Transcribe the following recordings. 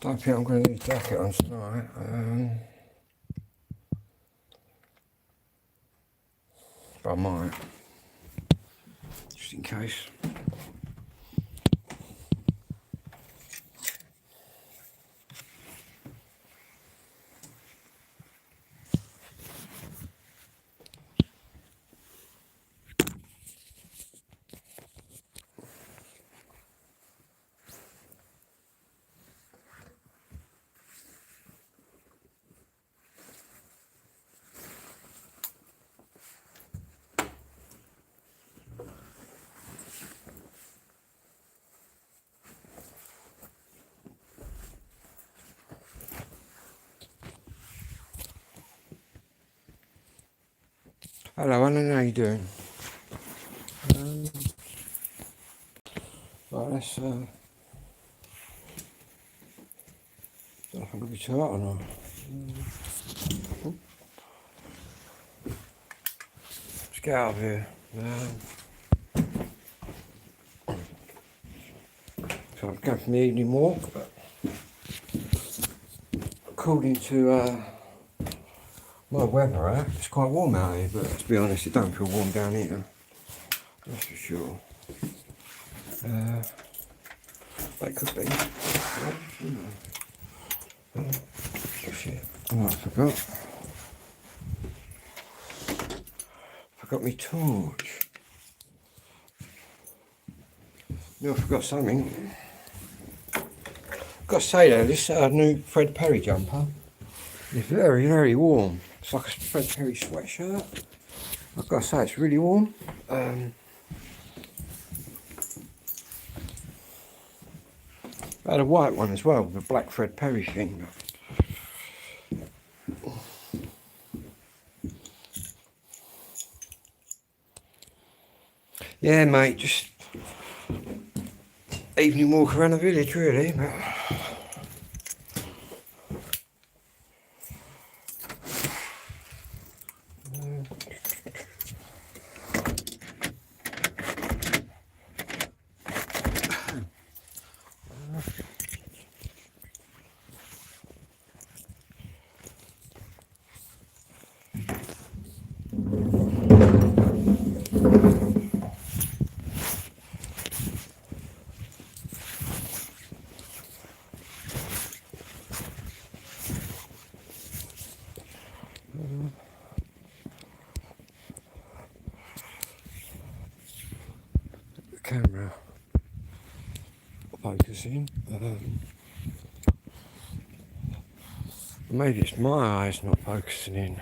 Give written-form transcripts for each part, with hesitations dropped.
hoping I'm going to need a jacket on tonight. But I might, just in case. Hello Alan, how you doing? Right, let's don't know if I'm going to be too hot or not. Let's get out of here. So I'm going for my evening walk, but according to my weather app, it's quite warm out here, but to be honest, it don't feel warm down here. That's for sure. That could be. Oh shit. Oh, I forgot. Forgot my torch. No, I forgot something. Got to say though, this new Fred Perry jumper is very, very warm. It's like a Fred Perry sweatshirt. I've got to say, it's really warm. I had a white one as well with a black Fred Perry thing. Yeah, mate, just evening walk around the village, really. But the camera focusing. Maybe it's my eyes not focusing in.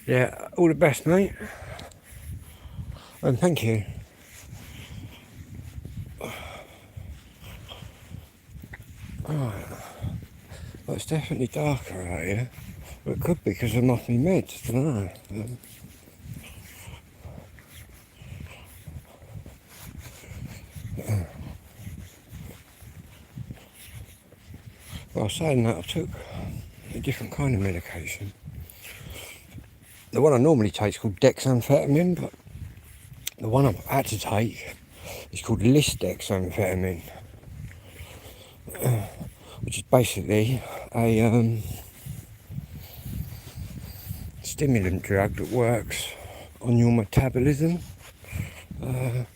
Yeah, all the best, mate. And thank you. Right. Well, it's definitely darker out here. Well, it could be because I'm off my meds, I don't know. Well, saying that, I took a different kind of medication. The one I normally take is called dexamphetamine, but the one I've had to take is called lisdexamphetamine, which is basically a stimulant drug that works on your metabolism. I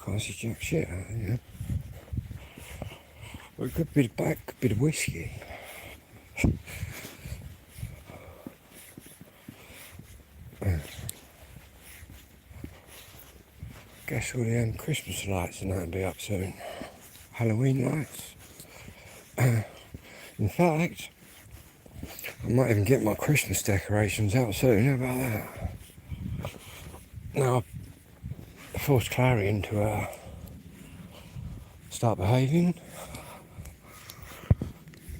can't see jack shit out of here. Well, a good bit of back, good bit of whiskey. Guess all the Christmas lights and that'll be up soon. Halloween lights. In fact, I might even get my Christmas decorations out soon. How about that? Now, I forced Clarion to start behaving.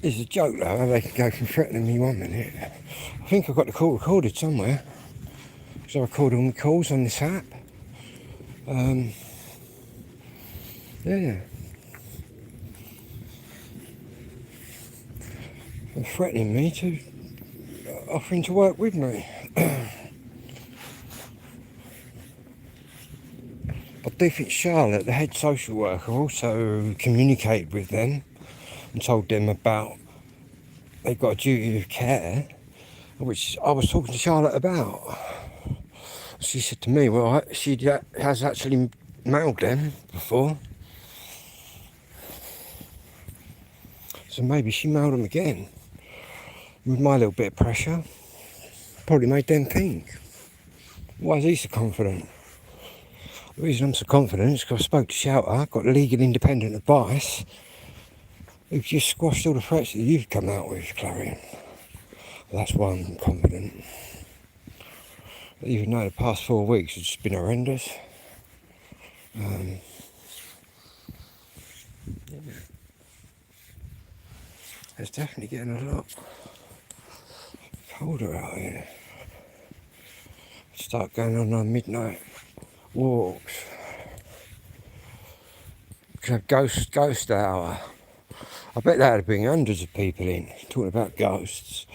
It's a joke though, how they can go from threatening me 1 minute. I think I've got the call recorded somewhere. Because I record all my calls on this app. Yeah. and threatening me to offering to work with me. I do think Charlotte, the head social worker, also communicated with them and told them about they've got a duty of care, which I was talking to Charlotte about. She said to me, well, she has actually mailed them before. So maybe she mailed them again. With my little bit of pressure, probably made them think. Why is he so confident? The reason I'm so confident is because I spoke to Shelter, got legal independent advice, who've just squashed all the threats that you've come out with, Clarion. Well, that's why I'm confident. Even though the past 4 weeks have just been horrendous. Yeah. It's definitely getting a lot colder out here. Start going on midnight walks. Could have ghost hour. I bet that would bring hundreds of people in, talking about ghosts.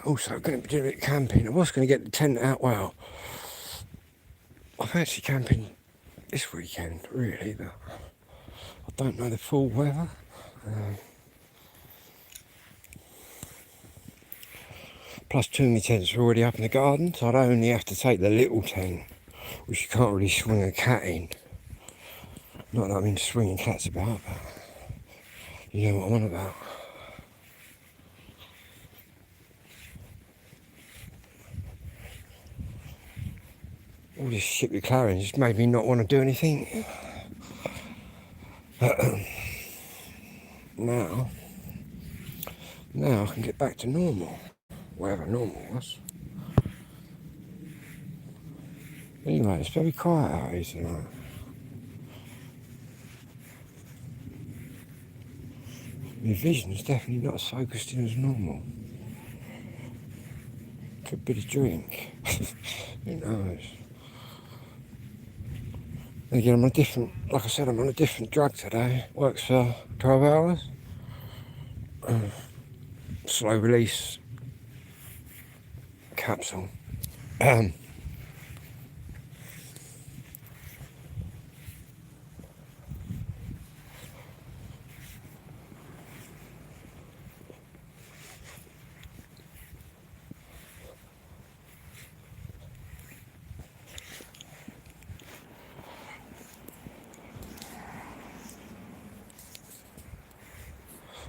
Also, going to be doing a bit of camping. I was going to get the tent out. Well, I fancy camping this weekend, really, but I don't know the full weather. Plus, two of my tents are already up in the garden, so I'd only have to take the little tent, which you can't really swing a cat in. Not that I'm into swinging cats about, but you know what I'm on about. All this shit with Clarion just made me not want to do anything. Now I can get back to normal, whatever normal was. Anyway, it's very quiet out here tonight. My vision's definitely not as focused in as normal. Could be the drink. Who knows? And again, I'm on a different, like I said, I'm on a different drug today. Works for 12 hours. Slow release capsule.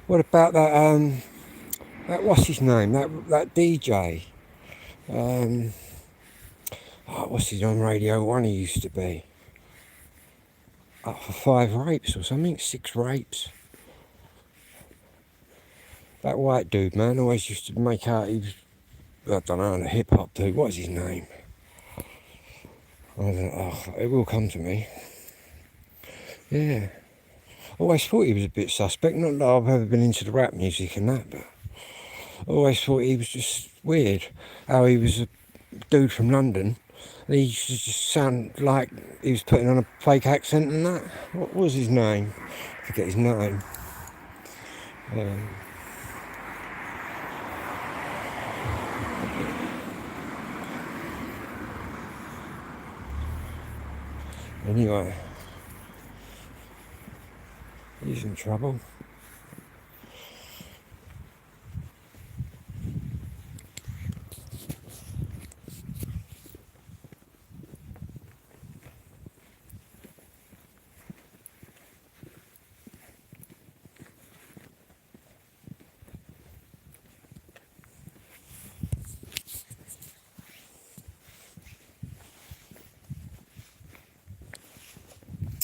What about that what's his name? That DJ. What's his on Radio 1 he used to be? Up for 5 rapes or something, 6 rapes. That white dude, man, always used to make out he was, I don't know, the hip hop dude. What's his name? I don't know, it will come to me. Yeah. Always thought he was a bit suspect. Not that I've ever been into the rap music and that, but I always thought he was just weird. How he was a dude from London. And he used to just sound like he was putting on a fake accent and that. What was his name? I forget his name. Anyway, he's in trouble.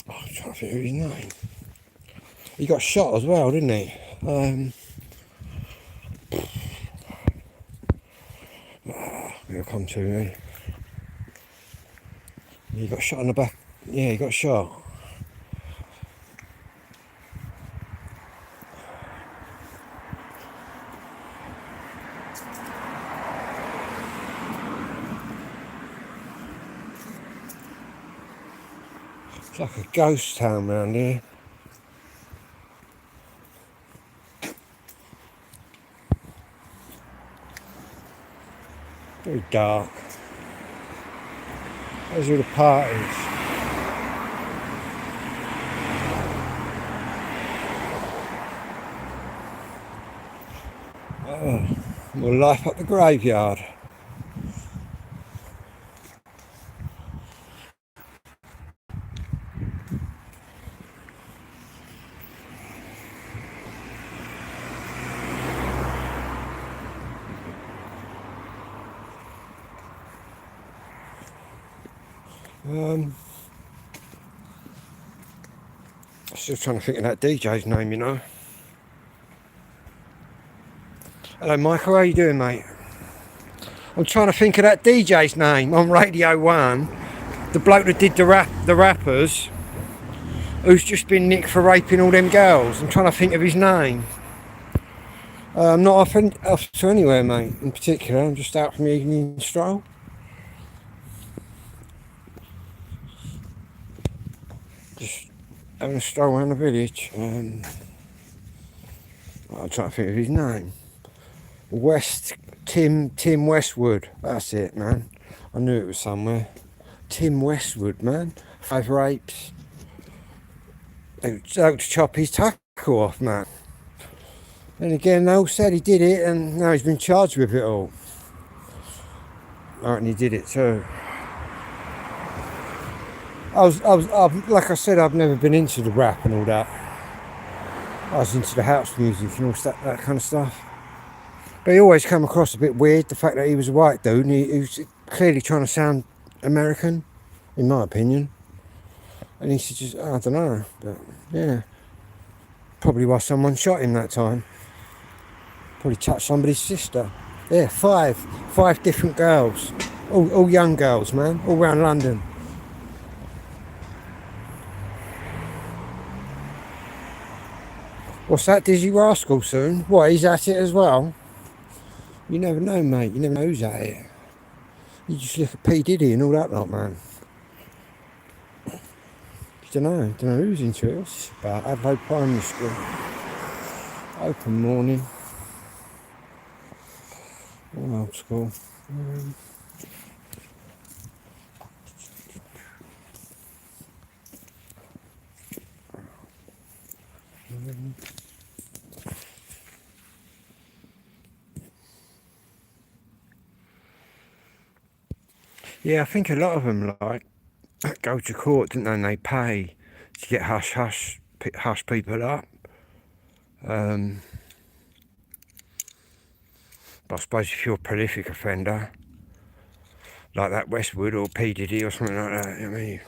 I'm trying to think of his name. He got shot as well, didn't he? It'll come to me. He got shot in the back. Yeah, he got shot. It's like a ghost town around here. very dark. Those are the parties. Oh, more life up the graveyard. Still trying to think of that DJ's name, you know. Hello, Michael. How you doing, mate? I'm trying to think of that DJ's name on Radio 1. The bloke that did the rappers, who's just been nicked for raping all them girls. I'm trying to think of his name. I'm not off to anywhere, mate, in particular. I'm just out from the evening stroll. Just having a stroll around the village. I'm trying to think of his name. Tim Westwood. That's it, man. I knew it was somewhere. Tim Westwood, man. 5 rapes. They to chop his tackle off, man. And again, they all said he did it, and now he's been charged with it all. And he did it too. Like I said, I've never been into the rap and all that. I was into the house music and all that kind of stuff. But he always come across a bit weird, the fact that he was a white dude, and he was clearly trying to sound American, in my opinion. And he said, just, I don't know, but yeah. Probably why someone shot him that time. Probably touched somebody's sister. Yeah, five different girls. All young girls, man, all around London. What's that, Dizzy Rascal soon? What, he's at it as well? You never know, mate. You never know who's at it. You just look at P. Diddy and all that lot, man. Don't know who's into it. What's this about? Adelaide Primary School. Open morning. All old school. Yeah, I think a lot of them like go to court, didn't they? And they pay to get hush people up. But I suppose if you're a prolific offender, like that Westwood or P. Diddy or something like that, I mean,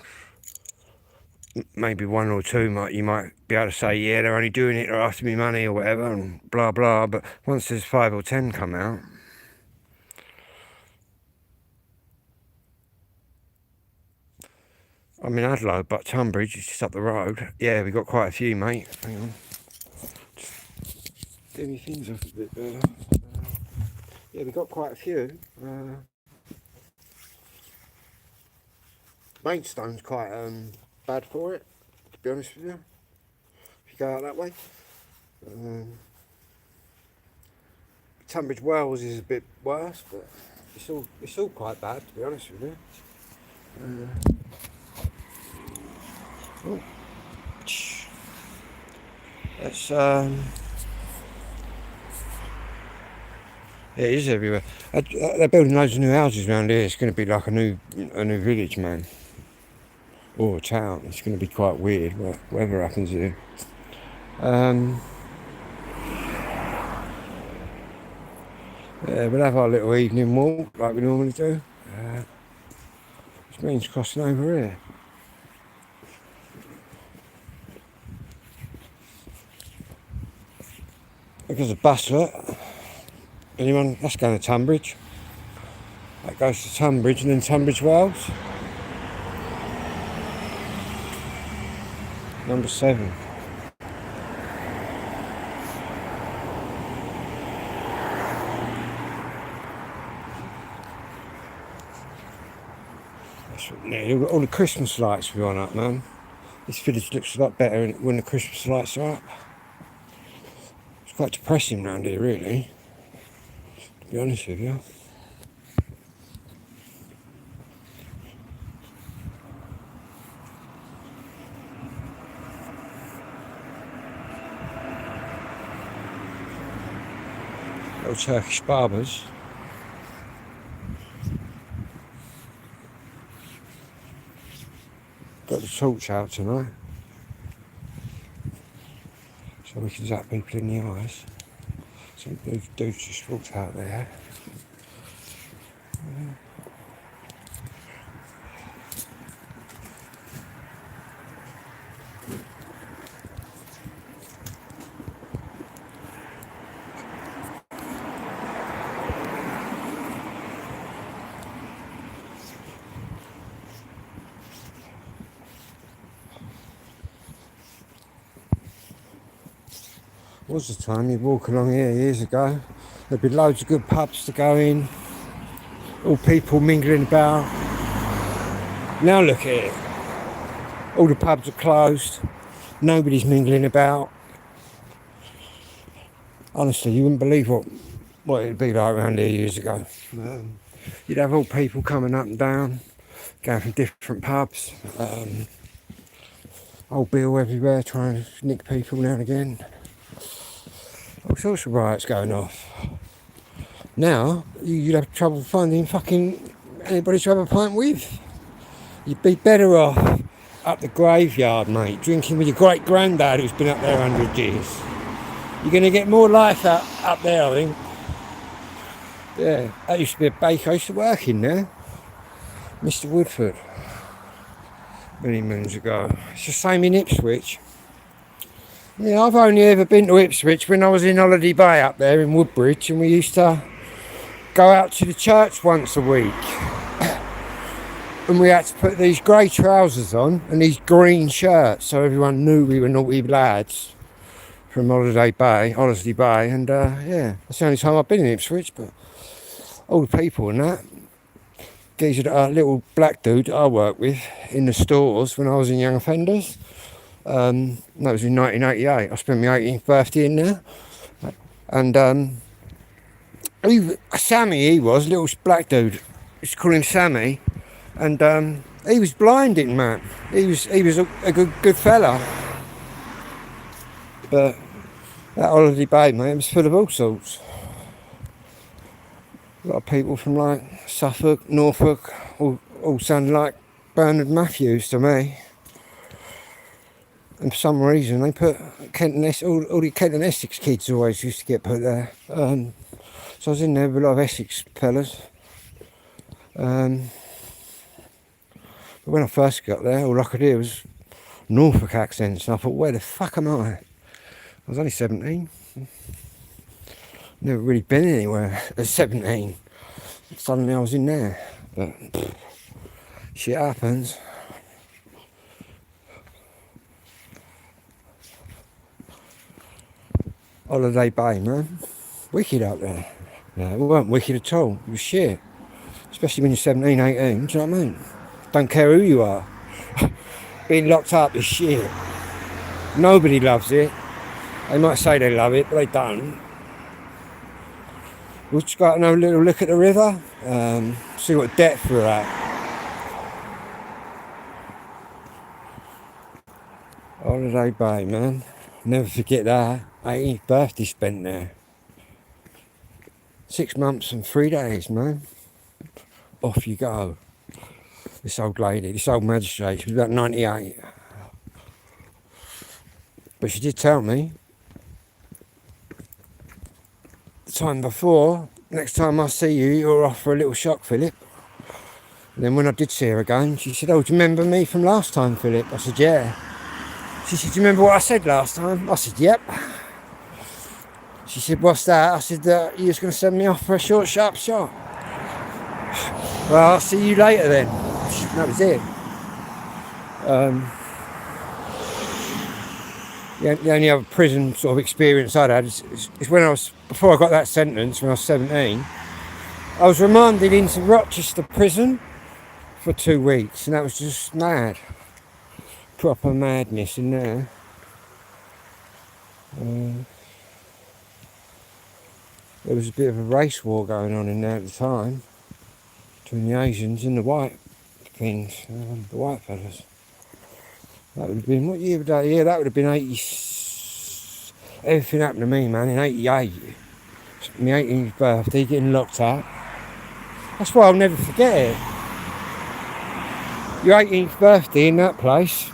maybe one or two you might be able to say, yeah, they're only doing it, they're after me money or whatever, and blah blah. But once there's 5 or 10 come out, I'm in Adelaide, but Tunbridge is just up the road. Yeah, we got quite a few, mate. Hang on. Just get me things off a bit better. Yeah, we got quite a few. Maidstone's quite bad for it, to be honest with you. If you go out that way. Tunbridge Wells is a bit worse, but it's all quite bad, to be honest with you. It's yeah, it is everywhere. They're building loads of new houses around here. It's going to be like a new village, man, or a town. It's going to be quite weird, whatever happens here. Yeah, we'll have our little evening walk like we normally do. Which means crossing over here. Because of Bustler. Anyone? That's going to Tunbridge. That goes to Tunbridge and then Tunbridge Wells. Number 7. Yeah, all the Christmas lights we on up, man. This village looks a lot better when the Christmas lights are up. It's quite depressing around here, really, to be honest with you. of Turkish barbers. Got the torch out tonight, so we can zap people in the eyes. Some dudes just walked out there. Was the time you'd walk along here years ago, there'd be loads of good pubs to go in, all people mingling about. Now look at it, all the pubs are closed, nobody's mingling about. Honestly, you wouldn't believe what it'd be like around here years ago. You'd have all people coming up and down, going from different pubs, old Bill everywhere trying to nick people now and again. All sorts of riots going off. Now, you'd have trouble finding fucking anybody to have a pint with. You'd be better off up the graveyard, mate, drinking with your great granddad who's been up there 100 years. You're going to get more life up there, I think. Yeah, that used to be a baker. I used to work in there. Mr. Woodford. Many moons ago. It's the same in Ipswich. Yeah, I've only ever been to Ipswich when I was in Holiday Bay up there in Woodbridge, and we used to go out to the church once a week. And we had to put these grey trousers on and these green shirts so everyone knew we were naughty lads from Holiday Bay, and yeah, that's the only time I've been in Ipswich, but all the people and that. Geezer, a little black dude that I worked with in the stores when I was in Young Offenders. That was in 1988. I spent my 18th birthday in there. And Sammy, he was, little black dude. Used to call him Sammy. And he was blinding, man. He was a good fella. But that Holiday Bay, mate, it was full of all sorts. A lot of people from like Suffolk, Norfolk, all sounded like Bernard Matthews to me. And for some reason they put Kent and all the Kent and Essex kids always used to get put there. So I was in there with a lot of Essex fellas. But when I first got there, all I could hear was Norfolk accents, and I thought, where the fuck am I? I was only 17. Never really been anywhere at 17. Suddenly I was in there. But shit happens. Holiday Bay, man. Wicked up there. No, it weren't wicked at all. It was shit. Especially when you're 17, 18. Do you know what I mean? Don't care who you are. Being locked up is shit. Nobody loves it. They might say they love it, but they don't. We've just got to have a little look at the river, see what depth we're at. Holiday Bay, man. Never forget that. 18th birthday spent there. 6 months and 3 days, man. Off you go. This old lady, this old magistrate, she was about 98. But she did tell me the time before, next time I see you, you're off for a little shock, Philip. And then when I did see her again, she said, oh, do you remember me from last time, Philip? I said, yeah. She said, do you remember what I said last time? I said, yep. She said, what's that? I said, you was going to send me off for a short, sharp shot. Well, I'll see you later then. That was it. The only other prison sort of experience I'd had is when before I got that sentence, when I was 17, I was remanded into Rochester prison for 2 weeks, and that was just mad. Proper madness in there. There was a bit of a race war going on in there at the time between the Asians and the white things, the white fellas. That would have been, what year would that? Yeah, that would have been 80. Everything happened to me, man, in 88. my 18th birthday, getting locked up. That's why I'll never forget it. Your 18th birthday in that place.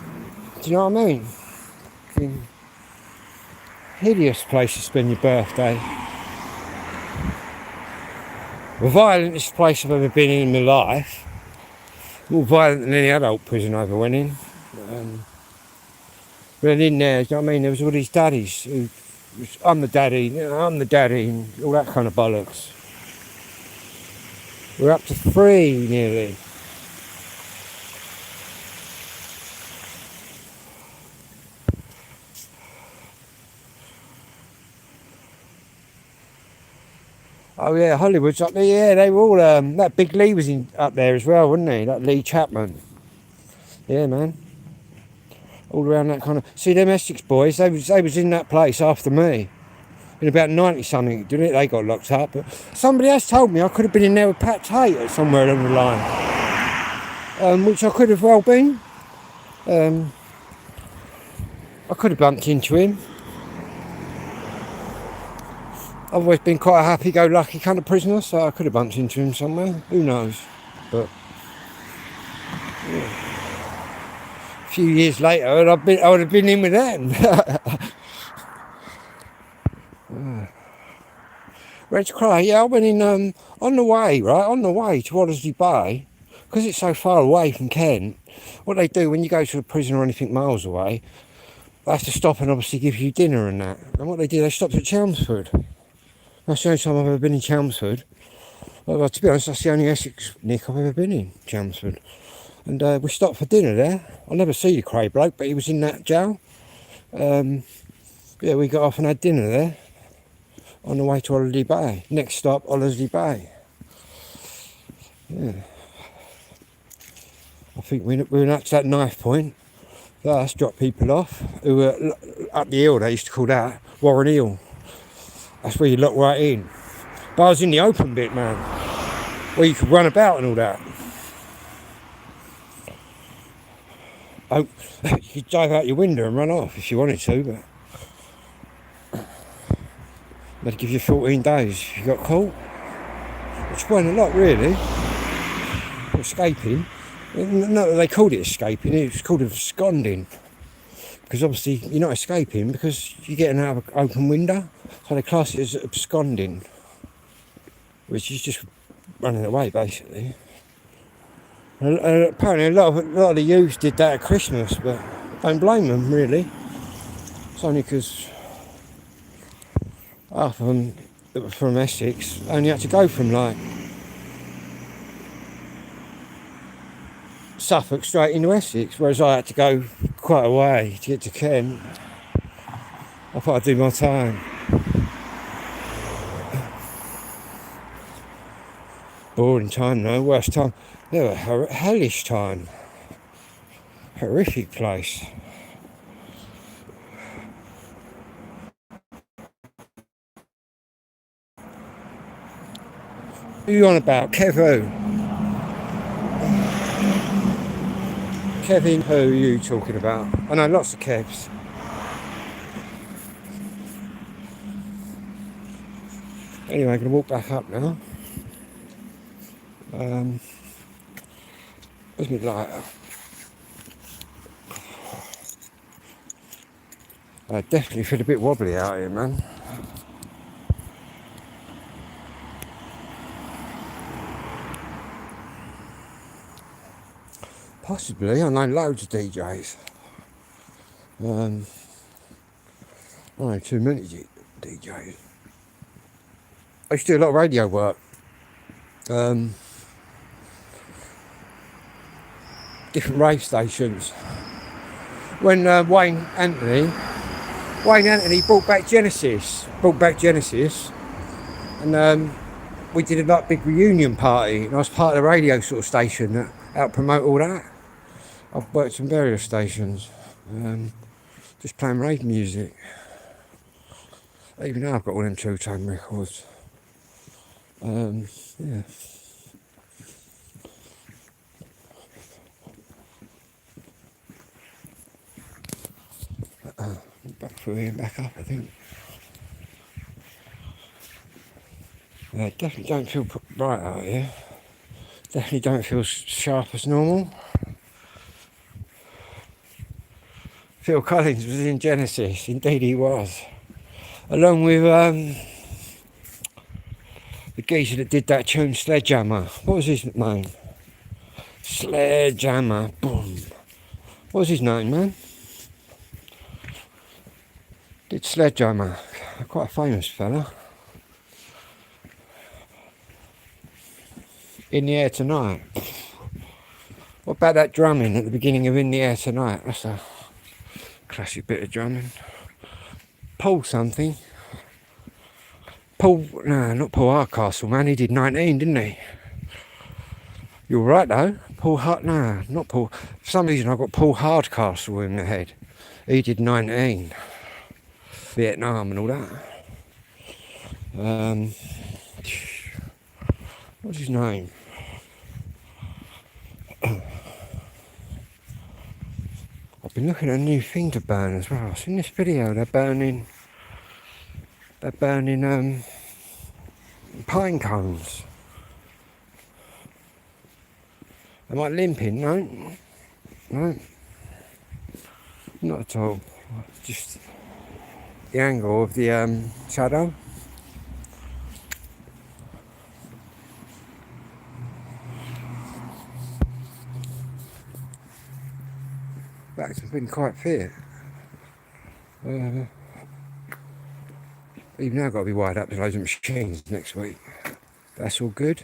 Do you know what I mean? Fucking hideous place to spend your birthday. The violentest place I've ever been in my life. More violent than any adult prison I ever went in. But in there, do you know what I mean? There was all these daddies who, I'm the daddy, and all that kind of bollocks. We're up to 3 nearly. Oh yeah, Hollywood's up there. Yeah, they were all. That Big Lee was up there as well, wasn't he? That Lee Chapman. Yeah, man. All around that kind of. See them Essex boys. They was in that place after me. In about 90 something, didn't it? They got locked up. But somebody else told me I could have been in there with Pat Tate somewhere along the line, which I could have well been. I could have bumped into him. I've always been quite a happy-go-lucky kind of prisoner, so I could have bumped into him somewhere. Who knows? But yeah. A few years later, I would have been in with them. Red's Cry, yeah, I went in on the way to Wallersley Bay, because it's so far away from Kent. What they do when you go to a prison or anything miles away, they have to stop and obviously give you dinner and that. And what they did, they stopped at Chelmsford. That's the only time I've ever been in Chelmsford. Well, to be honest, that's the only Essex nick I've ever been in, Chelmsford. And we stopped for dinner there. I'll never see the Cray bloke, but he was in that jail. Yeah, we got off and had dinner there on the way to Wallersley Bay. Next stop, Wallersley Bay. Yeah. I think we went up to that knife point. First, dropped people off who were up the hill, they used to call that Warren Hill. That's where you look right in. But I was in the open bit, man, where you could run about and all that. Oh, you could dive out your window and run off if you wanted to, but they'd give you 14 days if you got caught. Which weren't a lot, really. Escaping. No, they called it escaping, it was called absconding. Because obviously you're not escaping because you're getting out of an open window. So they class it as absconding, which is just running away, basically. And apparently a lot of the youths did that at Christmas, but don't blame them, really. It's only because half of them that were from Essex only had to go from like Suffolk straight into Essex, whereas I had to go quite a way to get to Kent. I thought I'd do my time. Boring time, no, worst time. No, hellish time. Horrific place. Who are you on about? Kev who? Kevin who are you talking about? I know lots of Kevs. Anyway, I'm going to walk back up now. Where's my lighter? I definitely feel a bit wobbly out here, man. Possibly, I know loads of DJs. I know too many DJs. I used to do a lot of radio work. Different rave stations. When Wayne Anthony brought back Genesis, and we did a like big reunion party, and I was part of the radio sort of station that helped promote all that. I've worked on various stations, just playing rave music. Even now I've got all them two-tone records. Yeah. Back through here and back up, I think. Definitely don't feel right out here. Definitely don't feel sharp as normal. Phil Collins was in Genesis, indeed he was. Along with the geezer that did that tune, Sledgehammer. What was his name? Sledgehammer, boom. What was his name, man? Did Sledgehammer. Quite a famous fella. In the Air Tonight. What about that drumming at the beginning of In the Air Tonight? That's a classic bit of drumming. Paul something. No, not Paul Hardcastle, man. He did 19, didn't he? You're right though. Paul Hart. No, not Paul. For some reason, I got Paul Hardcastle in the head. He did 19. Vietnam and all that. What's his name? I've been looking at a new thing to burn as well. I've seen this video. They're burning pine cones. Am I limping? No, not at all. Just the angle of the shadow. Back's been quite fit. Even now I've got to be wired up to loads of machines next week. That's all good.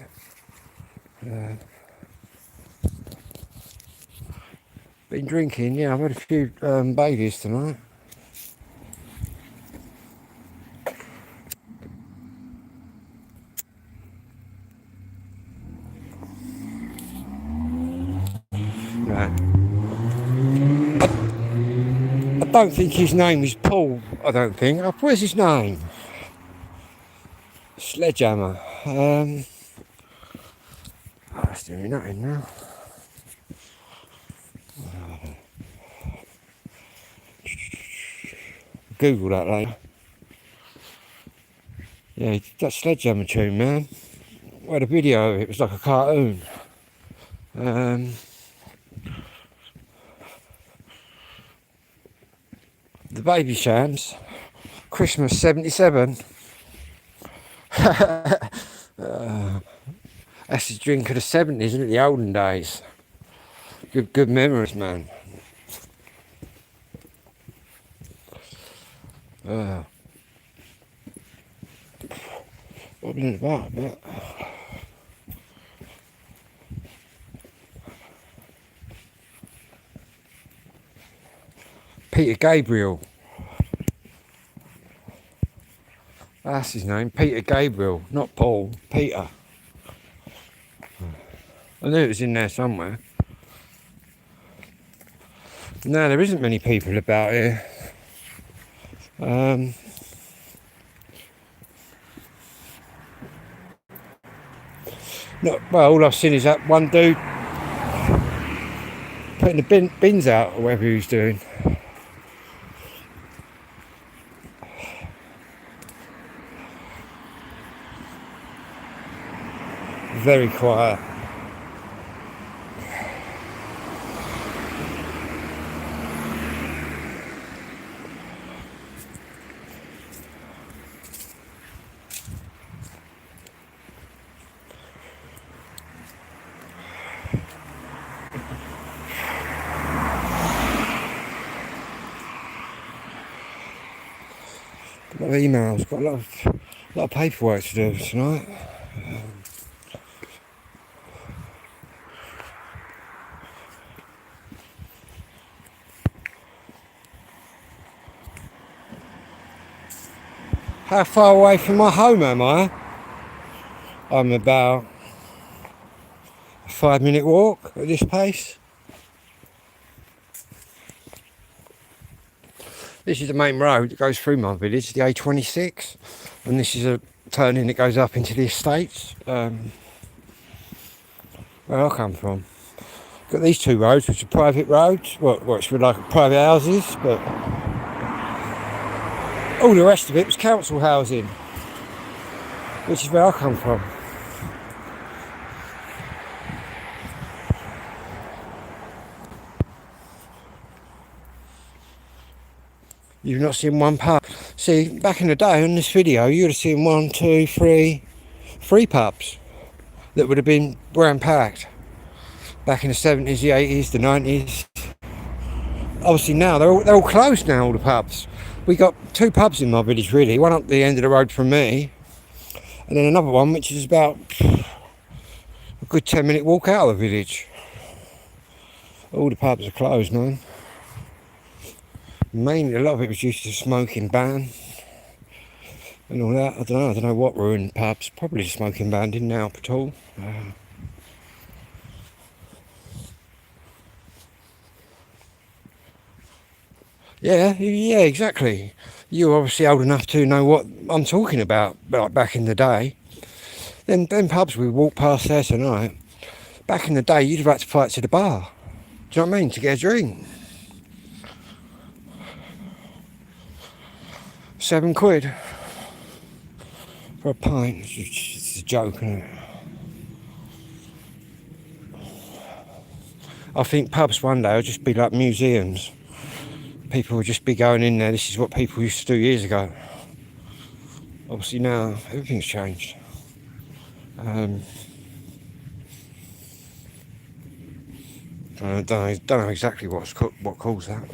Been drinking, yeah, I've had a few Baileys tonight. Right. I don't think his name is Paul, I don't think. Where's his name? Sledgehammer. That's doing nothing now. Google that later. Yeah, that Sledgehammer tune, man. I had a video of it, it was like a cartoon. The Babychams, Christmas 77. That's the drink of the 70s, isn't it? The olden days. Good memories, man. What been it about? But Peter Gabriel. That's his name, Peter Gabriel, not Paul, Peter. I knew it was in there somewhere. No, there isn't many people about here. Well, all I've seen is that one dude putting the bins out, or whatever he was doing. Very quiet. A lot of emails, got a lot of paperwork to do tonight. How far away from my home am I? I'm about a 5-minute walk at this pace. This is the main road that goes through my village, the A26, and this is a turning that goes up into the estates, where I come from. Got these two roads, which are private roads, which were like private houses, but all the rest of it was council housing. which is where I come from. You've not seen one pub. See, back in the day on this video, you would have seen 1, 2, 3, 3 pubs that would have been ram packed. Back in the 70s, the 80s, the 90s. Obviously now, they're all closed now, all the pubs. We got 2 pubs in my village really, one up the end of the road from me, and then another one which is about a good 10-minute walk out of the village. All the pubs are closed now. Mainly, a lot of it was due to the smoking ban and all that. I don't know what ruined pubs. Probably the smoking ban didn't help at all. Yeah, exactly. You're obviously old enough to know what I'm talking about. Like back in the day, them pubs we walked past there tonight. Back in the day, you'd have had to fight to the bar. Do you know what I mean? To get a drink. £7 for a pint. It's a joke, isn't it? I think pubs one day will just be like museums. People will just be going in there. This is what people used to do years ago. Obviously now everything's changed. I don't know exactly what caused that.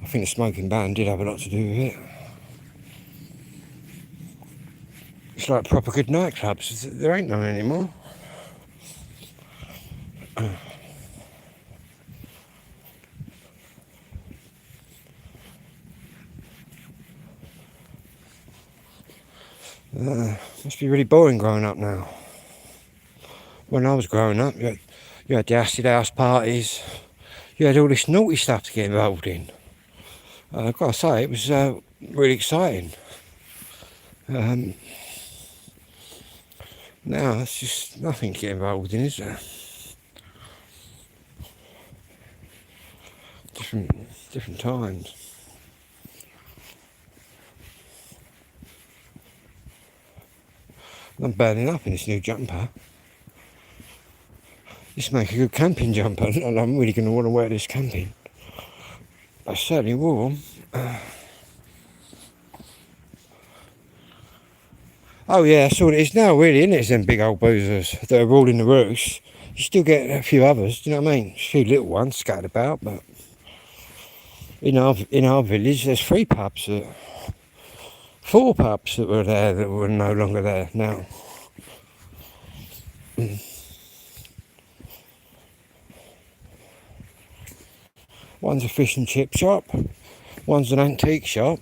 I think the smoking ban did have a lot to do with it. It's like proper good nightclubs. There ain't none anymore. Must be really boring growing up now. When I was growing up, you had the acid house parties. You had all this naughty stuff to get involved in. I've got to say, it was really exciting. Now it's just nothing to get involved in, is there? Different times. I'm burning up in this new jumper. This makes a good camping jumper, and I'm really going to want to wear this camping. It's certainly warm. Oh yeah, that's all it is now really, isn't it? It's them big old boozers that are all in the roost. You still get a few others, do you know what I mean? A few little ones scattered about, but in our village there's 4 pubs that were there that were no longer there now. One's a fish and chip shop, one's an antique shop,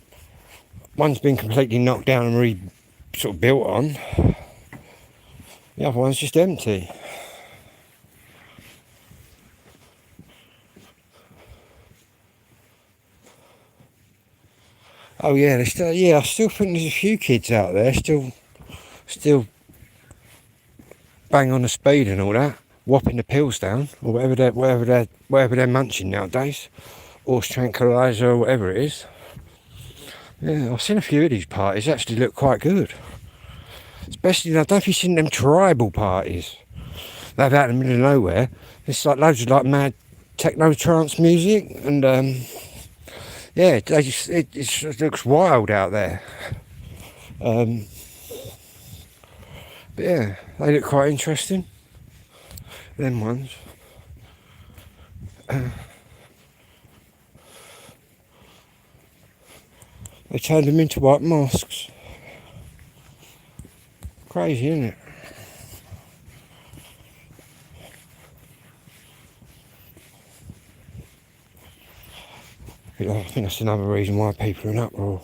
one's been completely knocked down and sort of built on. The other one's just empty. Oh yeah, I still think there's a few kids out there still bang on the speed and all that, whopping the pills down or whatever they're munching nowadays, horse tranquilizer or whatever it is. Yeah, I've seen a few of these parties actually look quite good. Especially, I don't know if you've seen them tribal parties. They're out in the middle of nowhere. It's like loads of like mad techno trance music, and yeah, it looks wild out there. But yeah, they look quite interesting. Them ones. They turned them into white mosques. Crazy, isn't it? I think that's another reason why people are in uproar.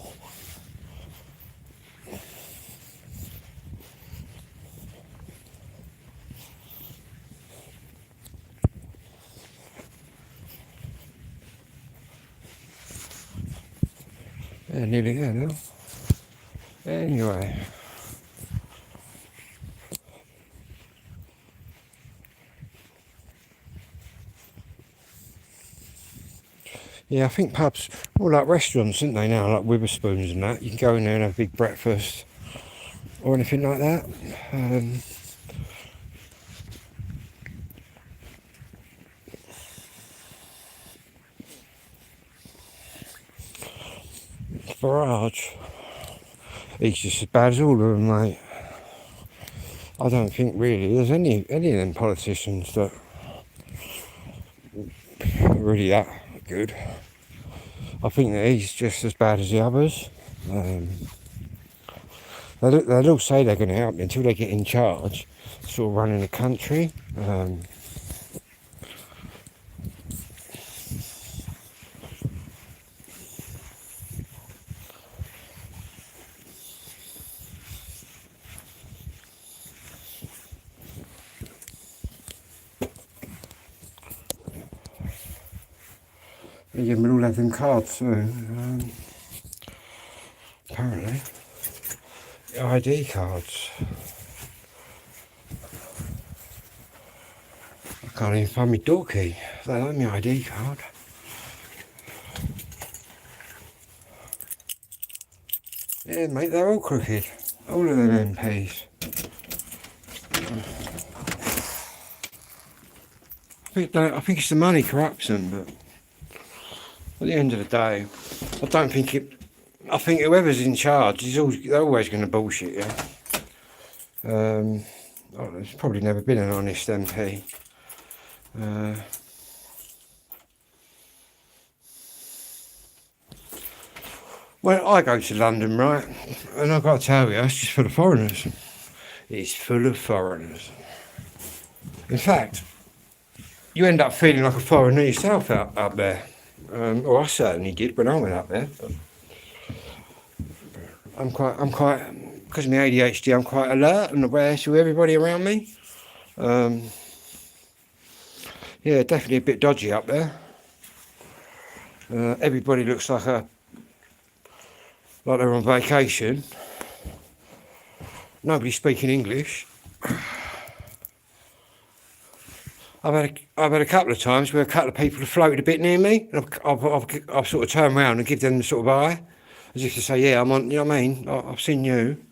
Yeah, nearly there now. Anyway. Yeah, I think pubs, all like restaurants, aren't they now, like Witherspoons and that. You can go in there and have a big breakfast, or anything like that. Farage, he's just as bad as all of them, mate. I don't think really there's any of them politicians that are really that good. I think that he's just as bad as the others. They'll all say they're going to help me until they get in charge, sort of running the country. Yeah, we'll all have them cards soon. Apparently. ID cards. I can't even find my door key. They like my ID card. Yeah, mate, they're all crooked. All of them MPs. I think it's the money corrupts them, but at the end of the day, I don't think it. I think whoever's in charge they're always going to bullshit you. There's probably never been an honest MP. Well, I go to London, right, and I've got to tell you, it's just full of foreigners. It's full of foreigners. In fact, you end up feeling like a foreigner yourself up there. Or I certainly did when I went up there. But I'm quite, because of my ADHD, I'm quite alert and aware to everybody around me. Yeah, definitely a bit dodgy up there. Everybody looks like they're on vacation. Nobody speaking English. I've had a couple of times where a couple of people have floated a bit near me, and I've sort of turned around and give them the sort of eye, as if to say, yeah, I'm on, you know what I mean? I've seen you.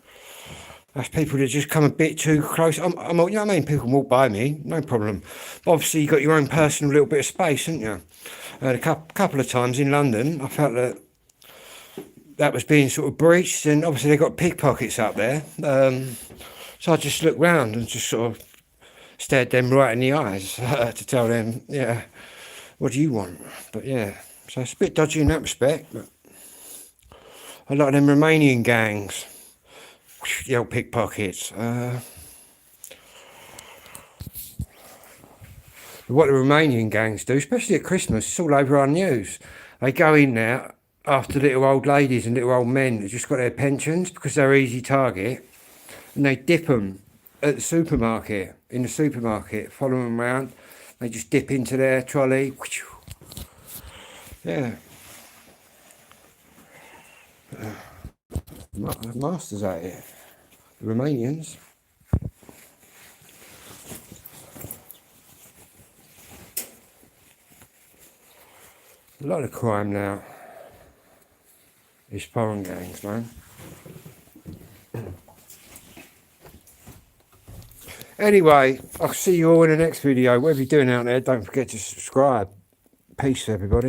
That's people that just come a bit too close. You know what I mean? People can walk by me, no problem. But obviously you've got your own personal little bit of space, haven't you? A couple of times in London, I felt that was being sort of breached, and obviously they've got pickpockets up there. So I just looked round and just sort of stared them right in the eyes to tell them, yeah, what do you want? But yeah, so it's a bit dodgy in that respect, but a lot of them Romanian gangs, the old pickpockets. What the Romanian gangs do, especially at Christmas, it's all over our news. They go in there after little old ladies and little old men that just got their pensions because they're easy target, and they dip them at the supermarket, follow them around. They just dip into their trolley. Yeah. Masters at it. The Romanians. A lot of crime now. These foreign gangs, man. Anyway, I'll see you all in the next video. Whatever you're doing out there, don't forget to subscribe. Peace, everybody.